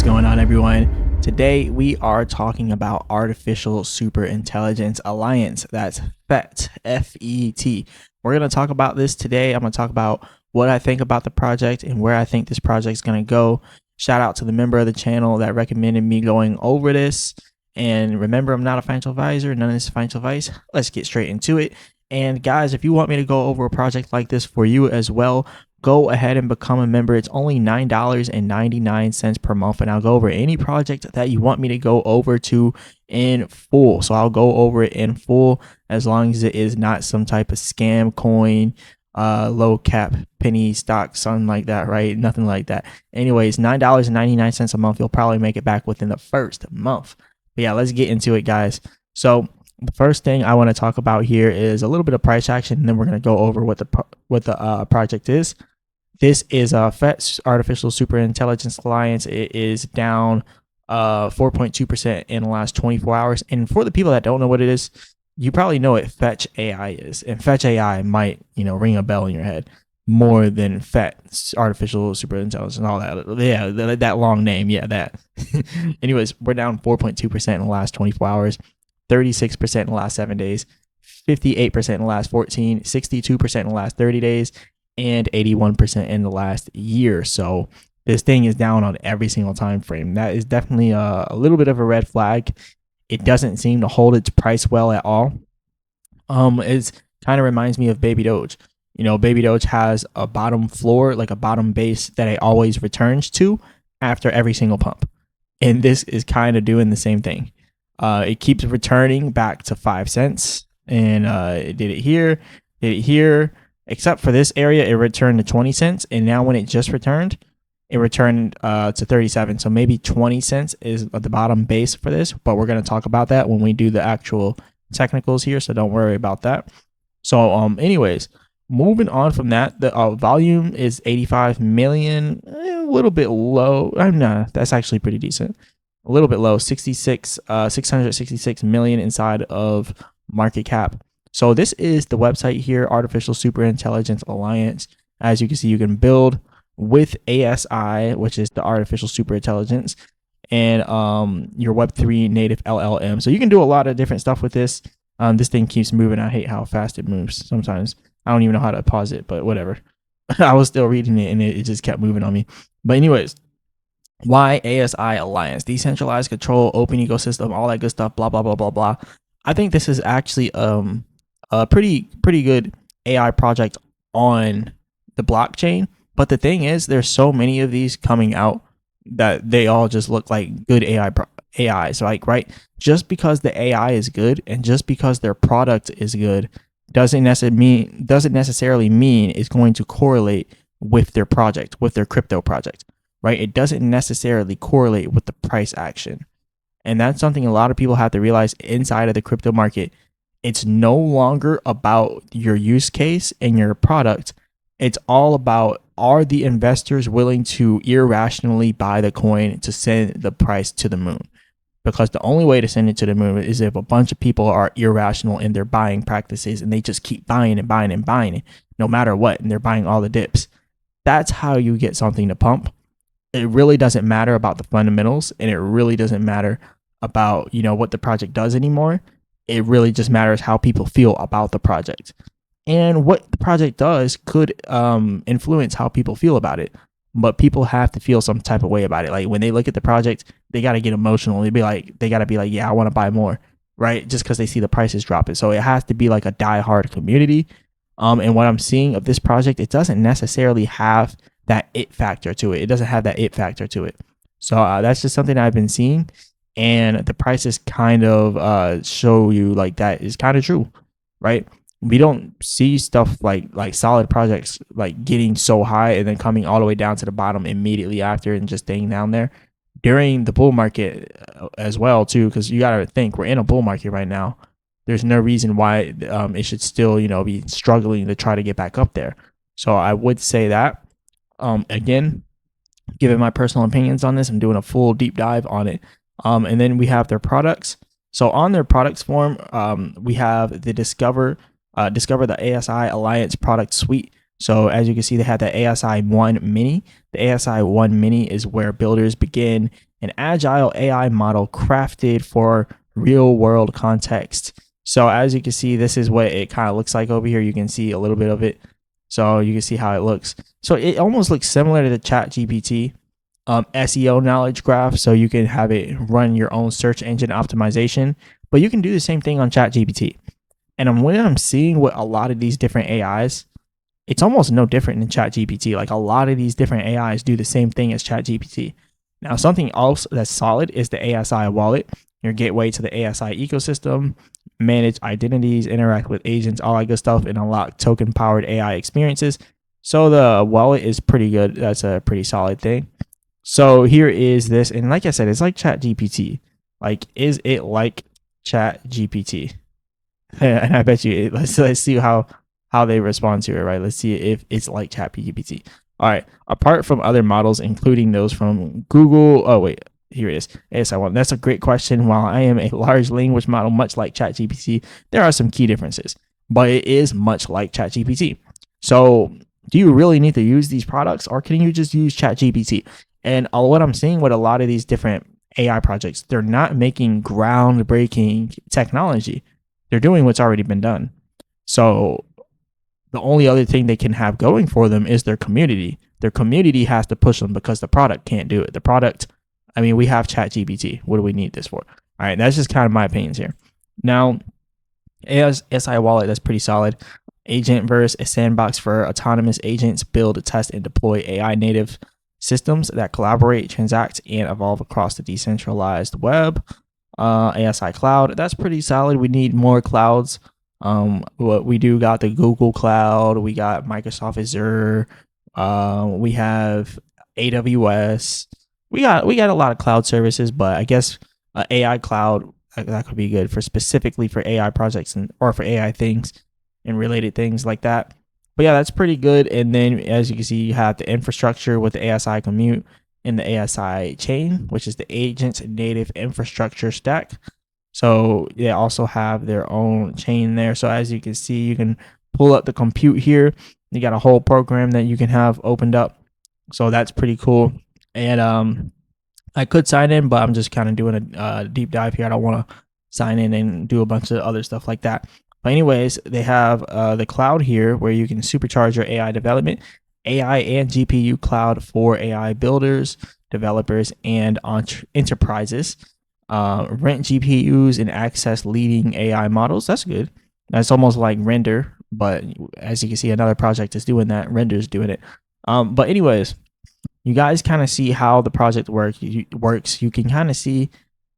going on, everyone? Today we are talking about Artificial Super Intelligence Alliance. That's FET, F-E-T. We're going to talk about this today. I'm going to talk about what I think about the project and where I think this project is going to go. Shout out to the member of the channel that recommended me going over this. And remember, I'm not a financial advisor. None of this is financial advice. Let's get straight into it. And guys, if you want me to go over a project like this for you as well, go ahead and become a member. It's only $9.99 per month, and I'll go over any project that you want me to go over to in full. So I'll go over it in full as long as it is not some type of scam coin, low cap penny stock, something like that, right? Nothing like that. Anyways, $9.99 a month. You'll probably make it back within the first month. But yeah, let's get into it, guys. So the first thing I want to talk about here is a little bit of price action, and then we're going to go over what the project is. This is FET, Artificial Super Intelligence Alliance. It is down 4.2% in the last 24 hours. And for the people that don't know what it is, you probably know what Fetch.Ai is. And Fetch.Ai might, ring a bell in your head more than FET, Artificial Super Intelligence, and all that. Yeah, that long name. Yeah, that. Anyways, we're down 4.2% in the last 24 hours, 36% in the last 7 days, 58% in the last 14, 62% in the last 30 days, and 81% in the last year. So this thing is down on every single time frame. That is definitely a little bit of a red flag. It doesn't seem to hold its price well at all. It kind of reminds me of Baby Doge. Baby Doge has a bottom floor, like a bottom base that it always returns to after every single pump. And this is kind of doing the same thing. It keeps returning back to 5 cents, and it did it here, except for this area, it returned to 20 cents. And now when it just returned, it returned to 37. So maybe 20 cents is the bottom base for this, but we're going to talk about that when we do the actual technicals here. So don't worry about that. So anyways, moving on from that, the volume is 85 million, a little bit low. No, that's actually pretty decent. A little bit low, 666 million inside of market cap. So this is the website here, Artificial Super Intelligence Alliance. As you can see, you can build with ASI, which is the Artificial Super Intelligence, and your Web3 native LLM. So you can do a lot of different stuff with this. This thing keeps moving. I hate how fast it moves sometimes. I don't even know how to pause it, but whatever. I was still reading it, and it just kept moving on me. But anyways, why ASI Alliance? Decentralized control, open ecosystem, all that good stuff, blah, blah, blah, blah, blah. I think this is actually a pretty good AI project on the blockchain. But the thing is, there's so many of these coming out that they all just look like good AI. So like, right, just because the AI is good and just because their product is good doesn't necessarily mean it's going to correlate with their project, with their crypto project, right? It doesn't necessarily correlate with the price action. And that's something a lot of people have to realize inside of the crypto market. It's no longer about your use case and your product. It's all about, are the investors willing to irrationally buy the coin to send the price to the moon? Because the only way to send it to the moon is if a bunch of people are irrational in their buying practices and they just keep buying and buying and buying it no matter what, and they're buying all the dips. That's how you get something to pump. It really doesn't matter about the fundamentals, and it really doesn't matter about what the project does anymore. It really just matters how people feel about the project. And what the project does could influence how people feel about it. But people have to feel some type of way about it. Like when they look at the project, they got to get emotional. They got to be like, yeah, I want to buy more, right? Just because they see the prices dropping. So it has to be like a diehard community. And what I'm seeing of this project, it doesn't necessarily have that it factor to it. It doesn't have that it factor to it. So that's just something I've been seeing. And the prices kind of show you like that is kind of true, right? We don't see stuff like solid projects like getting so high and then coming all the way down to the bottom immediately after and just staying down there during the bull market as well too, because you got to think we're in a bull market right now. There's no reason why it should still be struggling to try to get back up there. So I would say that again, giving my personal opinions on this, I'm doing a full deep dive on it. And then we have their products. So on their products form, we have the Discover the ASI Alliance product suite. So as you can see, they have the ASI 1 Mini. The ASI 1 Mini is where builders begin an agile AI model crafted for real world context. So as you can see, this is what it kind of looks like over here. You can see a little bit of it. So you can see how it looks. So it almost looks similar to the ChatGPT SEO knowledge graph. So you can have it run your own search engine optimization, but you can do the same thing on ChatGPT. And when I'm seeing what a lot of these different AIs, it's almost no different than ChatGPT. Like a lot of these different AIs do the same thing as ChatGPT. Now, something else that's solid is the ASI wallet, your gateway to the ASI ecosystem, manage identities, interact with agents, all that good stuff, and unlock token-powered AI experiences. So the wallet is pretty good. That's a pretty solid thing. So here is this, and like I said, it's like ChatGPT. Like, is it like ChatGPT? And I bet you, let's see how they respond to it, right? Let's see if it's like ChatGPT. All right. Apart from other models, including those from Google. Oh wait, here it is. ASI1. That's a great question. While I am a large language model, much like ChatGPT, there are some key differences, but it is much like ChatGPT. So, do you really need to use these products, or can you just use ChatGPT? And what I'm seeing with a lot of these different AI projects, they're not making groundbreaking technology. They're doing what's already been done. So the only other thing they can have going for them is their community. Their community has to push them because the product can't do it. The product, I mean, we have ChatGPT. What do we need this for? All right, that's just kind of my opinions here. Now, ASI Wallet, that's pretty solid. Agentverse, a sandbox for autonomous agents, build, test, and deploy AI native systems that collaborate, transact, and evolve across the decentralized web. ASI Cloud, that's pretty solid. We need more clouds. What we do got the Google Cloud, we got Microsoft Azure, we have AWS, we got a lot of cloud services, but I guess AI Cloud that could be good for specifically for AI projects or for AI things and related things like that. But yeah, that's pretty good. And then as you can see, you have the infrastructure with the ASI Commute and the ASI Chain, which is the agent's native infrastructure stack. So they also have their own chain there. So as you can see, you can pull up the compute here. You got a whole program that you can have opened up. So that's pretty cool. And I could sign in, but I'm just kind of doing a deep dive here. I don't want to sign in and do a bunch of other stuff like that. But anyways, they have the cloud here where you can supercharge your AI development, AI and GPU cloud for AI builders, developers, and enterprises. Rent GPUs and access leading AI models. That's good. That's almost like Render, but as you can see, another project is doing that. Render's doing it. But anyways, you guys kind of see how the project works. You can kind of see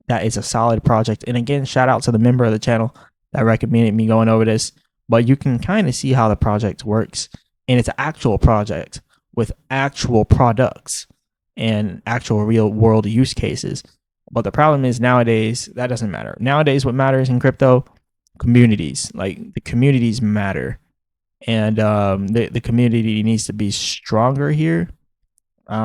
that it's a solid project. And again, shout out to the member of the channel that recommended me going over this. But you can kind of see how the project works. And it's an actual project with actual products and actual real world use cases. But the problem is nowadays, that doesn't matter. Nowadays, what matters in crypto? Communities. Like, the communities matter. And the community needs to be stronger here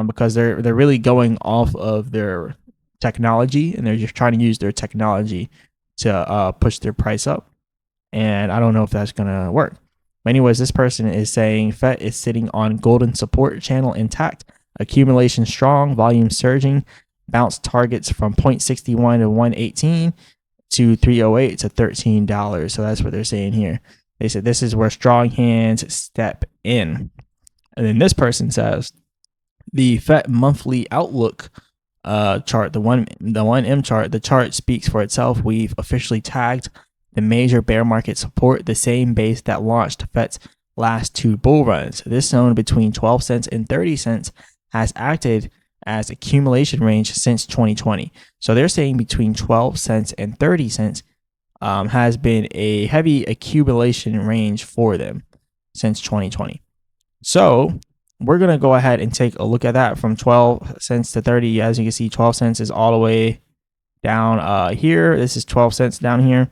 because they're really going off of their technology, and they're just trying to use their technology to push their price up. And I don't know if that's going to work. But anyways, this person is saying FET is sitting on golden support channel intact, accumulation strong, volume surging, bounce targets from 0.61 to 118 to 308 to $13. So that's what they're saying here. They said this is where strong hands step in. And then this person says the FET monthly outlook chart, the 1M chart, the chart speaks for itself. We've officially tagged the major bear market support, the same base that launched FET's last two bull runs. This zone between 12 cents and 30 cents has acted as accumulation range since 2020. So they're saying between 12 cents and 30 cents has been a heavy accumulation range for them since 2020. So we're going to go ahead and take a look at that from 12 cents to 30. As you can see, 12 cents is all the way down here. This is 12 cents down here.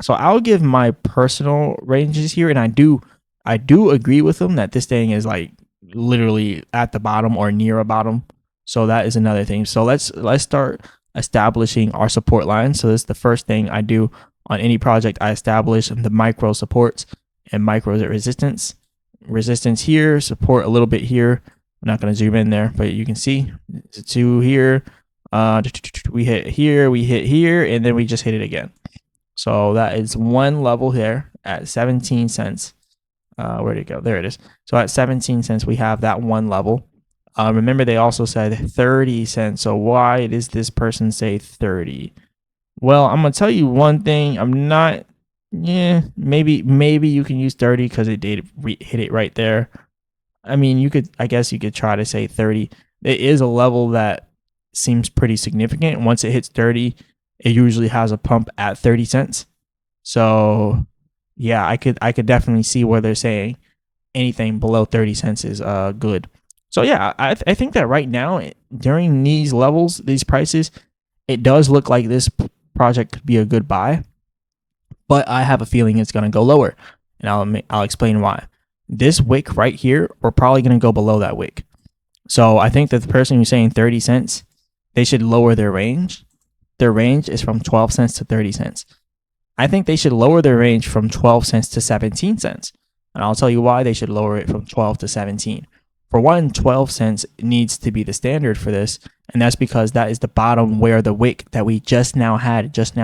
So I'll give my personal ranges here. And I do agree with them that this thing is like literally at the bottom or near a bottom. So that is another thing. So let's start establishing our support lines. So this is the first thing I do on any project. I establish the micro supports and micro resistance. resistance here, support a little bit here. I'm not going to zoom in there, but you can see two here. We hit here, and then we just hit it again. So that is one level here at 17 cents. Where'd it go? There it is. So at 17 cents, we have that one level. Remember, they also said 30 cents. So why does this person say 30? Well, I'm going to tell you one thing. I'm not, maybe you can use 30 because it did hit it right there. I mean, I guess you could try to say 30. It is a level that seems pretty significant. Once it hits 30, it usually has a pump at 30 cents. So yeah, I could definitely see where they're saying anything below 30 cents is good. So yeah, I think that right now during these levels, these prices, it does look like this project could be a good buy, but I have a feeling it's going to go lower, and I'll explain why. This wick right here, we're probably going to go below that wick. So I think that the person who's saying 30 cents, they should lower their range. Their range is from 12 cents to 30 cents. I think they should lower their range from 12 cents to 17 cents. And I'll tell you why they should lower it from 12 to 17. For one, 12 cents needs to be the standard for this, and that's because that is the bottom where the wick that we just now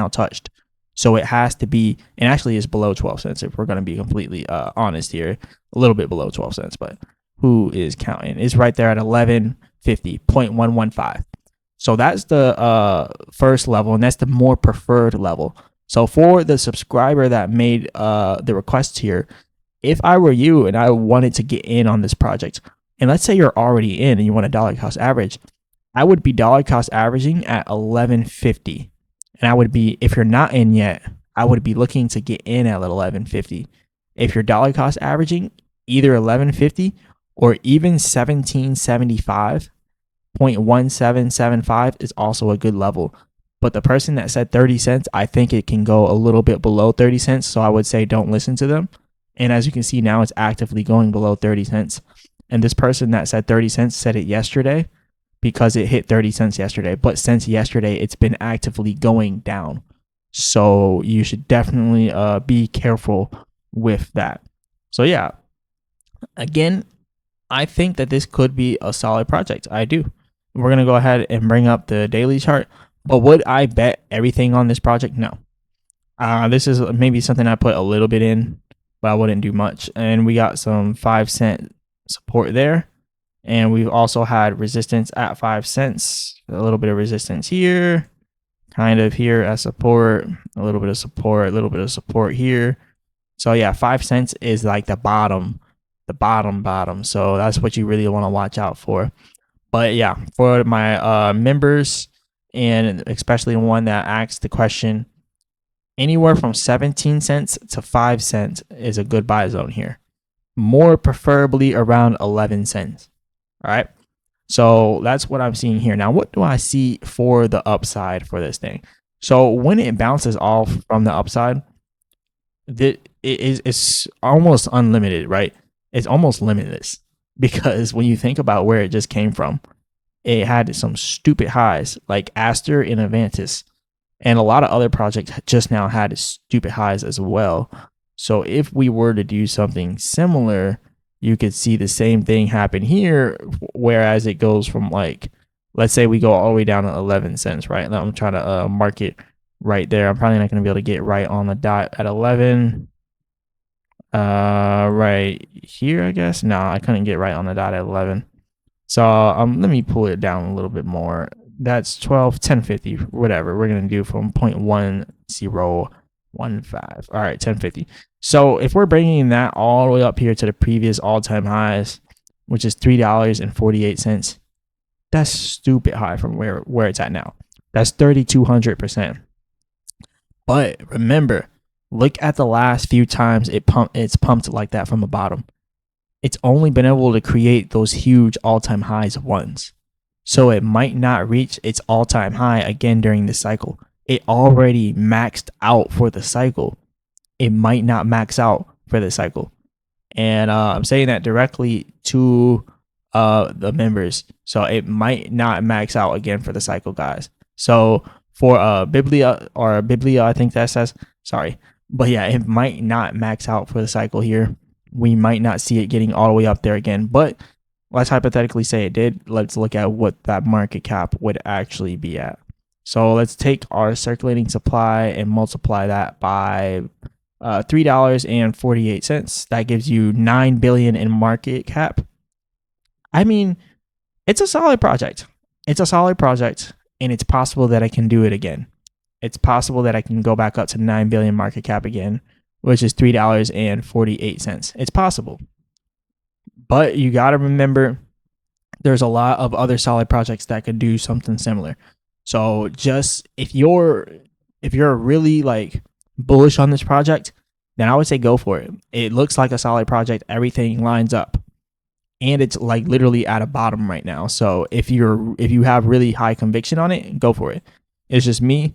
touched. So it has to be, and actually is below 12 cents if we're going to be completely honest here, a little bit below 12 cents, but who is counting? It's right there at 1150.115. So that's the first level, and that's the more preferred level. So for the subscriber that made the request here, if I were you and I wanted to get in on this project, and let's say you're already in and you want a dollar cost average, I would be dollar cost averaging at 1150. And I would be, if you're not in yet, I would be looking to get in at 1150. If you're dollar cost averaging, either 1150 or even 1775.1775 is also a good level. But the person that said 30 cents, I think it can go a little bit below 30 cents. So I would say don't listen to them. And as you can see now, it's actively going below 30 cents. And this person that said 30 cents said it yesterday because it hit 30 cents yesterday. But since yesterday, it's been actively going down. So you should definitely be careful with that. So yeah, again, I think that this could be a solid project. I do. We're going to go ahead and bring up the daily chart. But would I bet everything on this project? No. This is maybe something I put a little bit in, but I wouldn't do much. And we got some 5-cent support there. And we've also had resistance at 5 cents. A little bit of resistance here. Kind of here as support. A little bit of support. A little bit of support here. So yeah, 5 cents is like the bottom. The bottom. So that's what you really want to watch out for. But yeah, for my members, and especially the one that asked the question, anywhere from 17 cents to 5 cents is a good buy zone here. More preferably around 11 cents. All right. So that's what I'm seeing here. Now, what do I see for the upside for this thing? So when it bounces off from the upside, it's almost unlimited, right? It's almost limitless, because when you think about where it just came from, it had some stupid highs like Aster and Avantis, and a lot of other projects just now had stupid highs as well. So if we were to do something similar, you could see the same thing happen here, whereas it goes from, like, let's say we go all the way down to 11 cents, right? Now I'm trying to mark it right there. I'm probably not going to be able to get right on the dot at 11. Right here, I guess. No, I couldn't get right on the dot at 11. So let me pull it down a little bit more. That's 1050, whatever. We're going to do from 0.1015. All right, 1050. So if we're bringing that all the way up here to the previous all-time highs, which is $3.48, that's stupid high from where it's at now. That's 3,200%. But remember, look at the last few times it's pumped like that from the bottom. It's only been able to create those huge all-time highs once. So it might not reach its all-time high again during the cycle. It already maxed out for the cycle. It might not max out for the cycle. And I'm saying that directly to the members. So it might not max out again for the cycle, guys. So for Biblia, I think that says, sorry. But yeah, it might not max out for the cycle here. we might not see it getting all the way up there again. But let's hypothetically say it did. Let's look at what that market cap would actually be at. So let's take our circulating supply and multiply that by $3.48. That gives you $9 billion in market cap. I mean, it's a solid project. It's a solid project, and it's possible that I can do it again. It's possible that I can go back up to 9 billion market cap again, which is $3.48. It's possible. But you got to remember there's a lot of other solid projects that could do something similar. So just if you're really like bullish on this project, then I would say go for it. It looks like a solid project. Everything lines up. And it's like literally at a bottom right now. So if you have really high conviction on it, go for it. It's just me.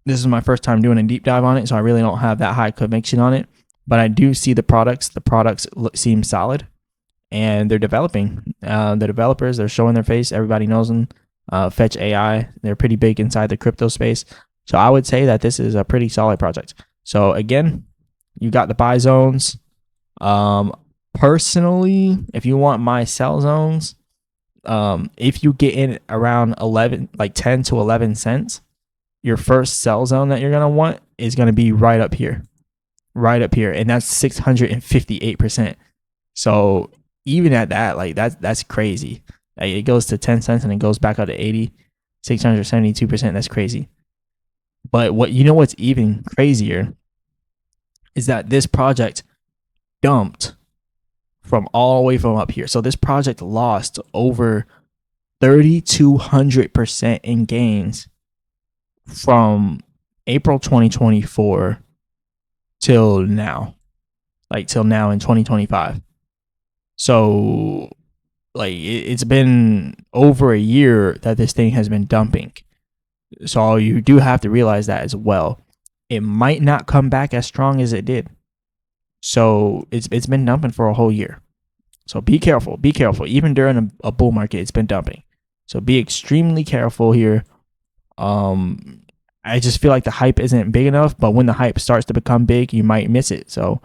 This is my first time doing a deep dive on it, so I really don't have that high conviction on it. But I do see the products. The products seem solid, and they're developing. The developers, they're showing their face. Everybody knows them. Fetch.Ai, they're pretty big inside the crypto space. So I would say that this is a pretty solid project. So again, you got the buy zones. Personally, if you want my sell zones, if you get in around 10 to 11 cents, your first sell zone that you're going to want is going to be right up here, and that's 658%. So even at that, like that's crazy. Like it goes to 10 cents and it goes back up to 80, 672%. That's crazy. But what's even crazier is that this project dumped from all the way from up here. So this project lost over 3,200% in gains from April 2024 till now in 2025. So like it's been over a year that this thing has been dumping. So you do have to realize that as well. It might not come back as strong as it did. So it's been dumping for a whole year. So be careful. Be careful. Even during a bull market, it's been dumping. So be extremely careful here. I just feel like the hype isn't big enough, but when the hype starts to become big, you might miss it. So,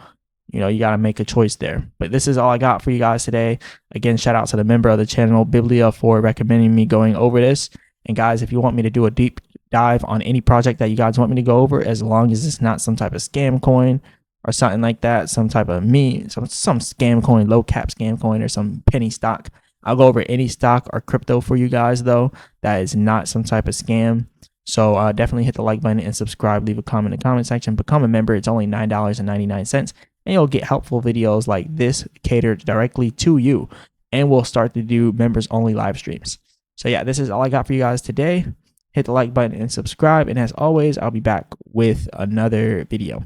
you got to make a choice there. But this is all I got for you guys today. Again, shout out to the member of the channel, Biblia, for recommending me going over this. And guys, if you want me to do a deep dive on any project that you guys want me to go over, as long as it's not some type of scam coin or something like that, some type of some scam coin, low cap scam coin, or some penny stock, I'll go over any stock or crypto for you guys, though, that is not some type of scam. So definitely hit the like button and subscribe. Leave a comment in the comment section. Become a member. It's only $9.99. And you'll get helpful videos like this catered directly to you. And we'll start to do members only live streams. So yeah, this is all I got for you guys today. Hit the like button and subscribe. And as always, I'll be back with another video.